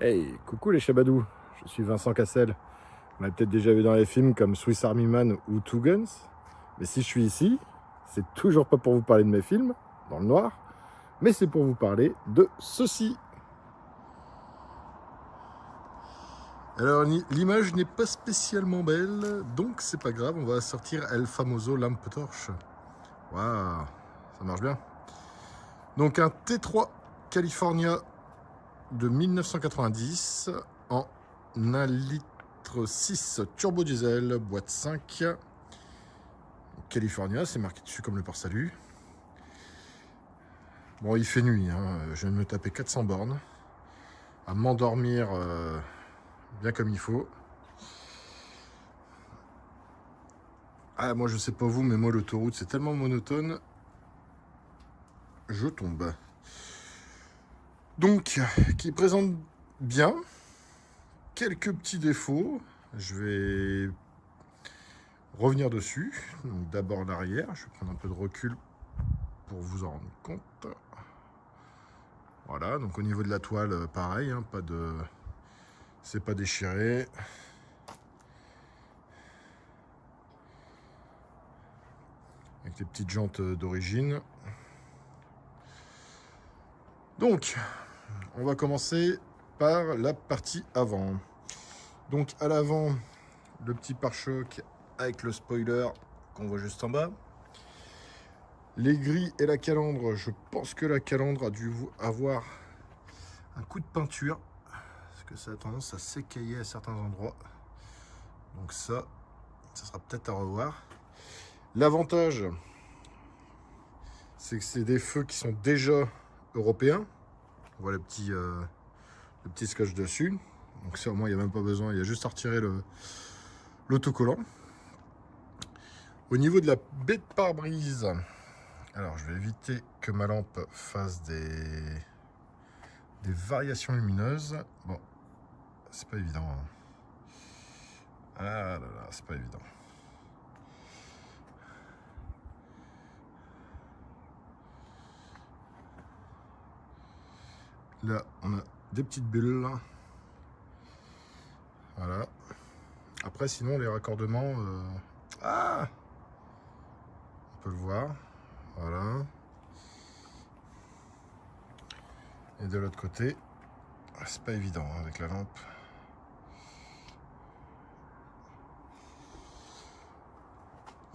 Hey, coucou les Chabadous, je suis Vincent Cassel. Vous m'avez peut-être déjà vu dans les films comme Swiss Army Man ou Two Guns. Mais si je suis ici, c'est toujours pas pour vous parler de mes films, dans le noir, mais c'est pour vous parler de ceci. Alors l'image n'est pas spécialement belle, donc c'est pas grave, on va sortir El Famoso lampe torche. Waouh, ça marche bien. Donc un T3 California de 1990 en 1 litre 6 turbo diesel, boîte 5. California, c'est marqué dessus comme le port-salut. Bon, il fait nuit, hein. Je viens de me taper 400 bornes, à m'endormir bien comme il faut. Ah, moi je sais pas vous, mais moi l'autoroute c'est tellement monotone, je tombe. Donc, qui présente bien, quelques petits défauts, je vais revenir dessus. Donc d'abord l'arrière, je vais prendre un peu de recul pour vous en rendre compte. Voilà, donc au niveau de la toile, pareil, hein, pas de... c'est pas déchiré. Avec les petites jantes d'origine. Donc, on va commencer par la partie avant. Donc à l'avant, le petit pare-choc avec le spoiler qu'on voit juste en bas. Les grilles et la calandre, je pense que la calandre a dû avoir un coup de peinture, parce que ça a tendance à s'écailler à certains endroits. Donc ça sera peut-être à revoir. L'avantage, c'est que c'est des feux qui sont déjà européens. On voit le petit scotch dessus. Donc ça, au moins, il n'y a même pas besoin. Il y a juste à retirer l'autocollant. Au niveau de la baie de pare-brise, alors je vais éviter que ma lampe fasse des variations lumineuses. Bon, c'est pas évident. Hein. Ah là là, c'est pas évident. Là, on a des petites bulles. Voilà. Après, sinon, les raccordements... Ah, on peut le voir. Voilà. Et de l'autre côté, c'est pas évident hein, avec la lampe.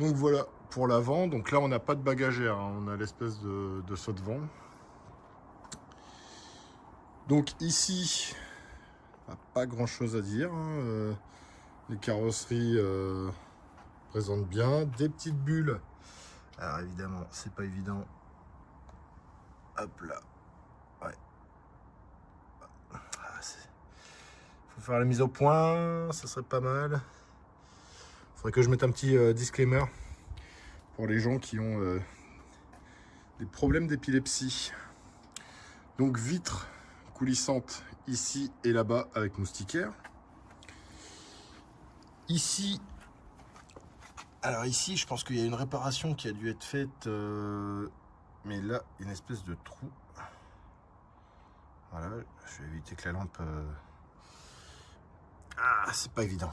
Donc voilà pour l'avant. Donc là, on n'a pas de bagagère. Hein. On a l'espèce de saut de vent. Donc ici, pas grand chose à dire. Hein. Les carrosseries présentent bien. Des petites bulles. Alors évidemment, c'est pas évident. Hop là. Ouais. Faut faire la mise au point. Ça serait pas mal. Faudrait que je mette un petit disclaimer pour les gens qui ont des problèmes d'épilepsie. Donc vitre coulissante ici et là-bas avec moustiquaire. Ici, alors ici, je pense qu'il y a une réparation qui a dû être faite, mais là, une espèce de trou. Voilà, je vais éviter que la lampe... Ah, c'est pas évident.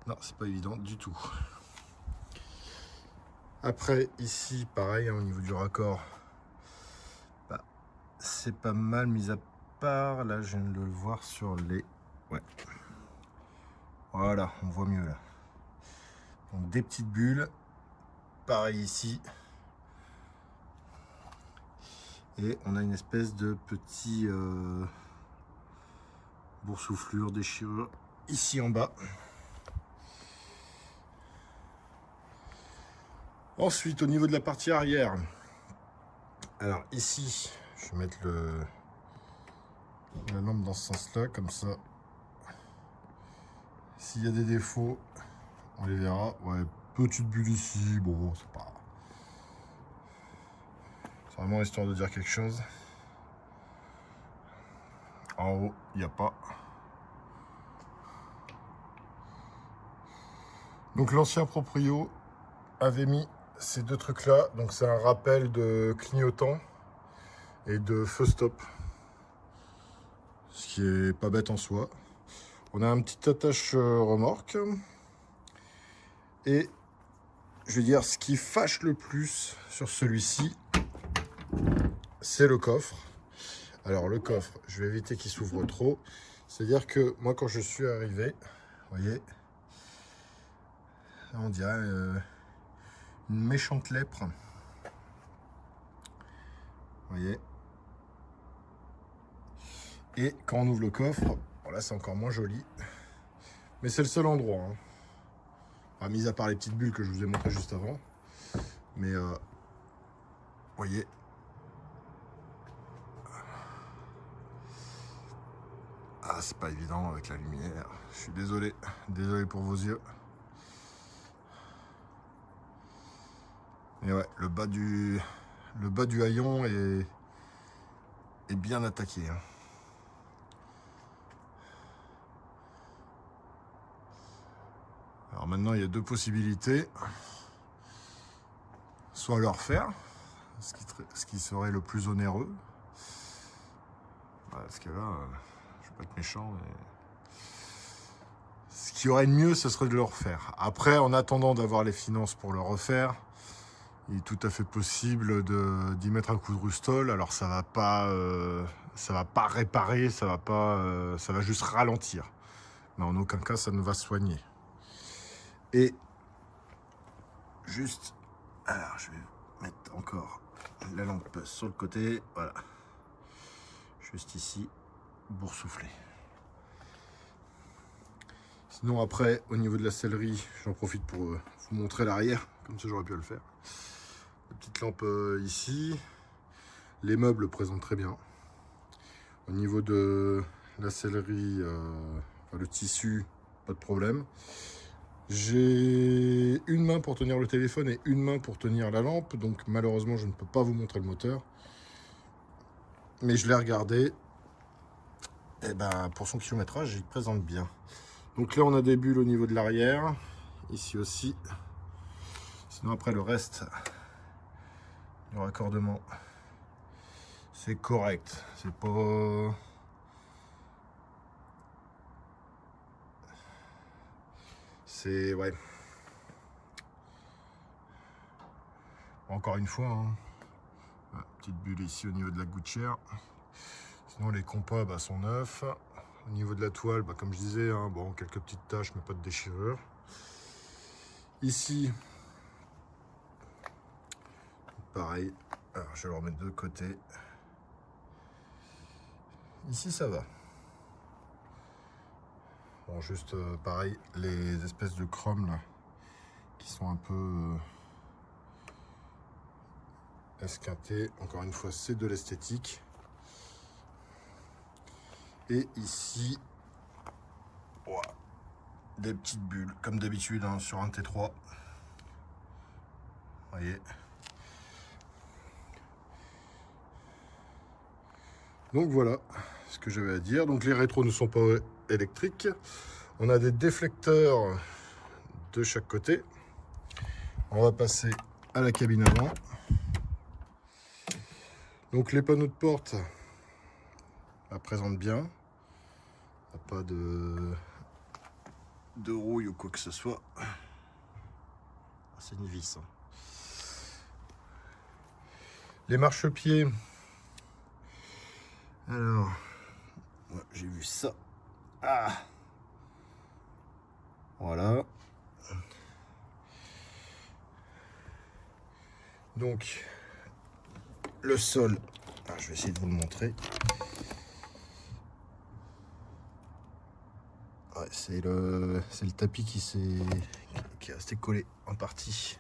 Non, c'est pas évident du tout. Après, ici, pareil, hein, au niveau du raccord, bah, c'est pas mal, mis à part, là, je viens de le voir sur les... Ouais. Voilà, on voit mieux, là. Donc, des petites bulles. Pareil ici. Et on a une espèce de petit boursouflure, déchirure ici en bas. Ensuite, au niveau de la partie arrière, alors ici, je vais mettre la lampe dans ce sens-là, comme ça. S'il y a des défauts, on les verra. Ouais, petite bulle ici, bon, c'est pas... C'est vraiment histoire de dire quelque chose. En haut, il n'y a pas. Donc l'ancien proprio avait mis ces deux trucs là, donc c'est un rappel de clignotant et de feu stop. ce qui est pas bête en soi. On a un petit attache remorque. Et je veux dire, ce qui fâche le plus sur celui-ci, c'est le coffre. Alors le coffre, je vais éviter qu'il s'ouvre trop. C'est-à-dire que moi, quand je suis arrivé, vous voyez, là, on dirait une méchante lèpre. Vous voyez. Et quand on ouvre le coffre, bon là c'est encore moins joli. Mais c'est le seul endroit. Hein. Enfin, mis à part les petites bulles que je vous ai montrées juste avant. Mais vous voyez. Ah, c'est pas évident avec la lumière. Je suis désolé. Désolé pour vos yeux. Et ouais, le bas du haillon est bien attaqué. Hein. Alors maintenant, il y a deux possibilités. Soit le refaire, ce qui serait le plus onéreux. Parce que là, je vais pas être méchant, mais ce qui aurait de mieux, ce serait de le refaire. Après, en attendant d'avoir les finances pour le refaire, il est tout à fait possible d'y mettre un coup de rustol. Alors ça va pas réparer, ça va juste ralentir. Mais en aucun cas, ça ne va soigner. Et juste, alors je vais mettre encore la lampe sur le côté, voilà. Juste ici, boursoufler. Sinon après, au niveau de la sellerie, j'en profite pour vous montrer l'arrière, comme ça j'aurais pu le faire. La petite lampe ici. Les meubles présentent très bien. Au niveau de la sellerie, le tissu, pas de problème. J'ai une main pour tenir le téléphone et une main pour tenir la lampe, donc malheureusement je ne peux pas vous montrer le moteur. Mais je l'ai regardé, et ben pour son kilométrage, il présente bien. Donc là on a des bulles au niveau de l'arrière, ici aussi. Sinon après le reste, le raccordement, c'est correct. C'est pas... C'est... ouais. Encore une fois, hein. Petite bulle ici au niveau de la gouttière. Sinon les compas sont neufs. Au niveau de la toile, comme je disais, hein, bon, quelques petites taches, mais pas de déchirure. Ici, pareil. Alors, je vais le remettre de côté. Ici, ça va. Bon, juste pareil, les espèces de chrome là, qui sont un peu esquintées. Encore une fois, c'est de l'esthétique. Et ici, voilà, des petites bulles, comme d'habitude hein, sur un T3. Vous voyez. Donc voilà ce que j'avais à dire. Donc les rétros ne sont pas électriques. On a des déflecteurs de chaque côté. On va passer à la cabine avant. Donc les panneaux de porte présentent bien. Pas de rouille ou quoi que ce soit. C'est une vis. Hein. Les marchepieds. Alors, ouais, j'ai vu ça. Ah, voilà. Donc, le sol. Ah, je vais essayer de vous le montrer. Ouais, c'est le tapis qui est resté collé en partie.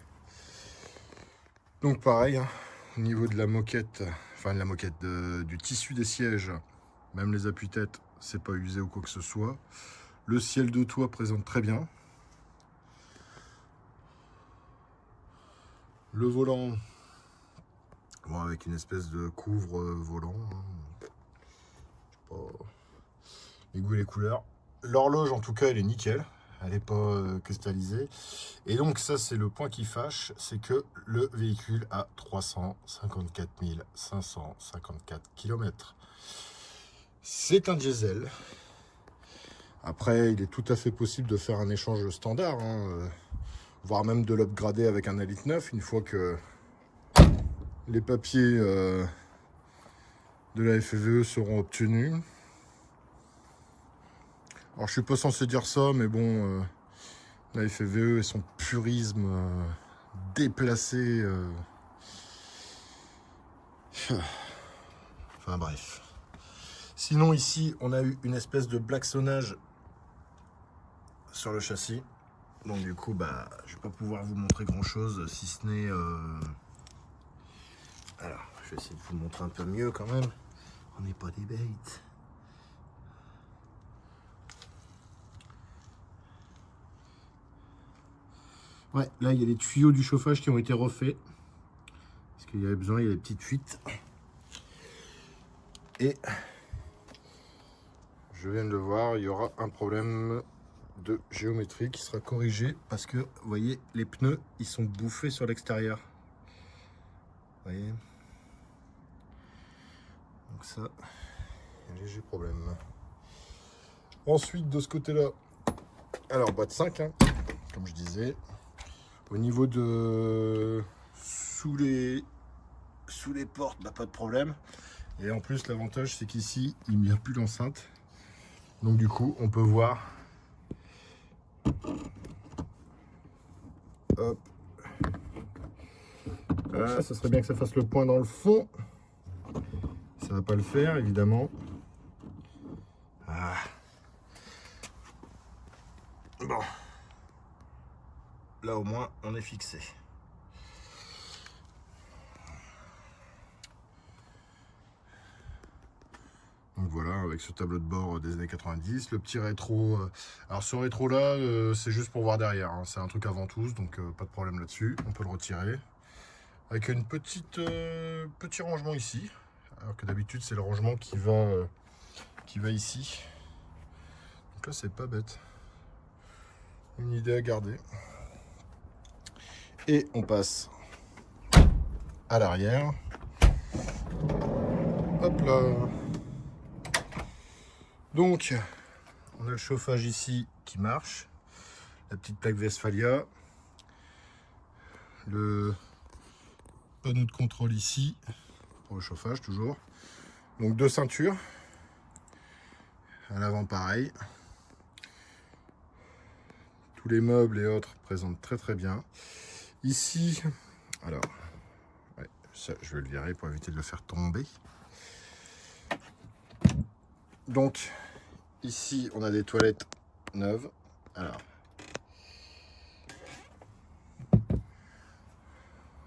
Donc pareil, hein, au niveau de la moquette, enfin de la moquette du tissu des sièges, même les appuis-têtes, c'est pas usé ou quoi que ce soit. Le ciel de toit présente très bien. Le volant, bon, avec une espèce de couvre-volant. Hein. Je sais pas les goûts et les couleurs. L'horloge, en tout cas, elle est nickel. Elle n'est pas cristallisée. Et donc, ça, c'est le point qui fâche. C'est que le véhicule a 354 554 km. C'est un diesel. Après, il est tout à fait possible de faire un échange standard, hein, voire même de l'upgrader avec un Elite 9 une fois que les papiers de la FFVE seront obtenus. Alors, je suis pas censé dire ça, mais bon, la FFVE et son purisme déplacé. Enfin bref. Sinon ici on a eu une espèce de blacksonnage sur le châssis. Donc du coup bah je vais pas pouvoir vous montrer grand chose si ce n'est alors je vais essayer de vous montrer un peu mieux quand même. On n'est pas des bêtes. Ouais, là il y a les tuyaux du chauffage qui ont été refaits. Parce qu'il y avait besoin, il y a des petites fuites. Et je viens de le voir, il y aura un problème de géométrie qui sera corrigé parce que vous voyez les pneus ils sont bouffés sur l'extérieur. Vous voyez, donc ça il y a un léger problème. Ensuite de ce côté là, alors boîte 5 hein, comme je disais, au niveau de sous les portes bah, pas de problème. Et en plus l'avantage c'est qu'ici il n'y a plus l'enceinte, donc du coup on peut voir. Hop. Voilà, ça serait bien que ça fasse le point dans le fond. Ça va pas le faire évidemment. Ah. Bon. Là au moins on est fixé. Donc voilà, avec ce tableau de bord des années 90, le petit rétro. Alors ce rétro là, c'est juste pour voir derrière, hein. C'est un truc à ventouse, donc pas de problème là-dessus. On peut le retirer. Avec une petit rangement ici. Alors que d'habitude c'est le rangement qui va ici. Donc là c'est pas bête. Une idée à garder. Et on passe à l'arrière. Hop là. Donc, on a le chauffage ici qui marche, la petite plaque Westphalia, le panneau de contrôle ici, pour le chauffage toujours. Donc 2 ceintures, à l'avant pareil. Tous les meubles et autres présentent très très bien. Ici, alors, ouais, ça je vais le virer pour éviter de le faire tomber. Donc, ici, on a des toilettes neuves. Alors,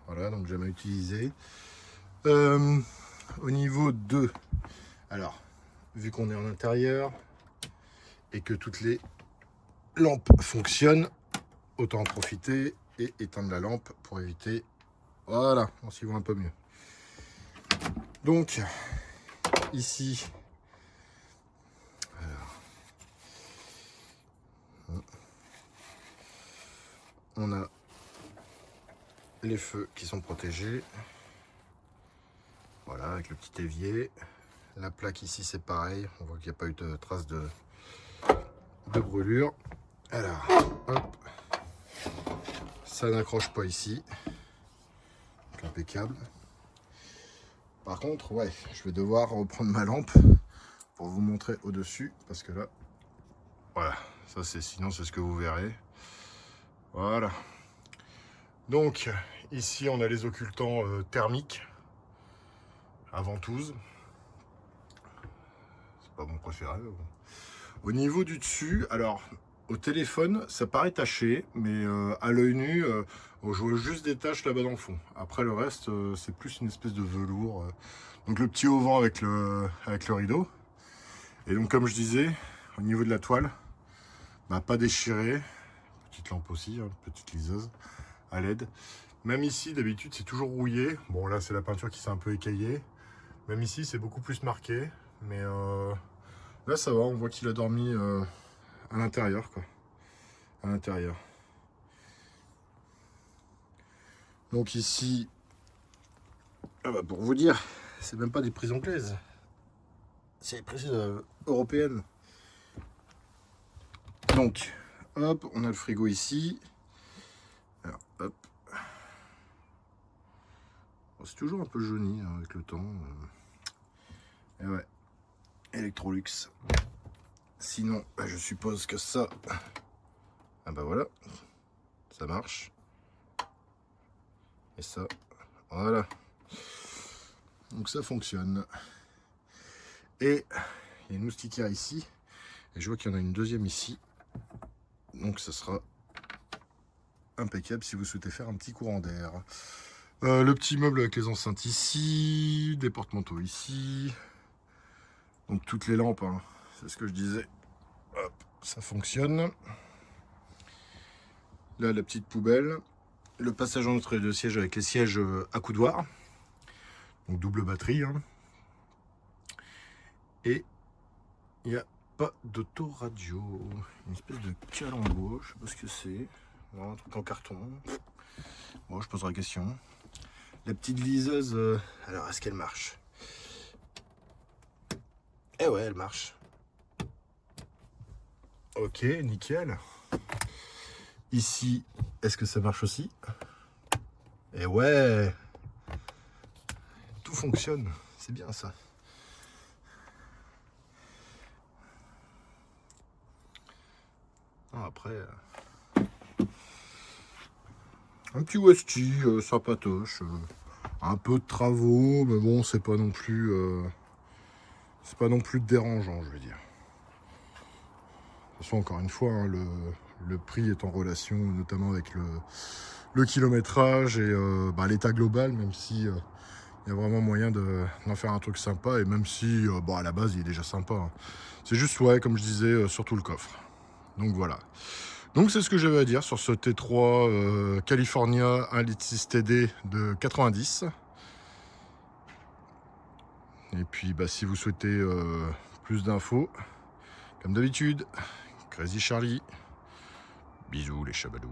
voilà, donc jamais utilisé. Au niveau de... Alors, vu qu'on est en intérieur et que toutes les lampes fonctionnent, autant en profiter et éteindre la lampe pour éviter... Voilà, on s'y voit un peu mieux. Donc, ici... On a les feux qui sont protégés. Voilà, avec le petit évier. La plaque ici, c'est pareil. On voit qu'il n'y a pas eu de traces de brûlure. Alors, hop. Ça n'accroche pas ici. Donc, impeccable. Par contre, ouais, je vais devoir reprendre ma lampe pour vous montrer au-dessus. Parce que là, voilà, ça c'est, sinon c'est ce que vous verrez. Voilà. Donc, ici, on a les occultants thermiques à ventouse. C'est pas mon préféré. Bon. Au niveau du dessus, alors, au téléphone, ça paraît taché, mais à l'œil nu, on voit juste des taches là-bas dans le fond. Après, le reste, c'est plus une espèce de velours. Donc, le petit auvent avec le rideau. Et donc, comme je disais, au niveau de la toile, bah, pas déchiré. Petite lampe aussi, hein, petite liseuse à LED. Même ici, d'habitude, c'est toujours rouillé. Bon, là, c'est la peinture qui s'est un peu écaillée. Même ici, c'est beaucoup plus marqué. Mais là, ça va. On voit qu'il a dormi à l'intérieur, quoi. À l'intérieur. Donc ici, ah bah, pour vous dire, c'est même pas des prises anglaises. c'est les prises européennes. Donc, hop, on a le frigo ici. Alors, hop. Bon, c'est toujours un peu jauni hein, avec le temps. Et ouais, Electrolux. Sinon, bah, je suppose que ça... Ah bah voilà, ça marche. Et ça, voilà. Donc ça fonctionne. Et il y a une moustiquaire ici. Et je vois qu'il y en a une deuxième ici. Donc ça sera impeccable si vous souhaitez faire un petit courant d'air. Le petit meuble avec les enceintes ici. Des porte-manteaux ici. Donc toutes les lampes, hein, c'est ce que je disais. Hop, ça fonctionne. Là, la petite poubelle. Le passage entre les deux sièges avec les sièges à coudoir. Donc double batterie. Hein. Et il n'y a pas d'autoradio. Une espèce de calembour, je sais pas ce que c'est. Un truc en carton. Bon, je poserai la question. La petite liseuse, alors est-ce qu'elle marche? Eh ouais, elle marche. Ok, nickel. Ici, est-ce que ça marche aussi? Eh ouais, tout fonctionne, c'est bien ça. Après, un petit Westie sympatoche, un peu de travaux, mais bon, c'est pas non plus dérangeant, je veux dire. De toute façon, encore une fois, hein, le prix est en relation, notamment avec le kilométrage et l'état global, même si il y a vraiment moyen d'en faire un truc sympa, et même si, à la base, il est déjà sympa. Hein. C'est juste, ouais, comme je disais, surtout le coffre. Donc voilà. Donc c'est ce que j'avais à dire sur ce T3 California 1,6 litre TD de 90. Et puis si vous souhaitez plus d'infos, comme d'habitude, Crazy Charlie. Bisous les chabadous.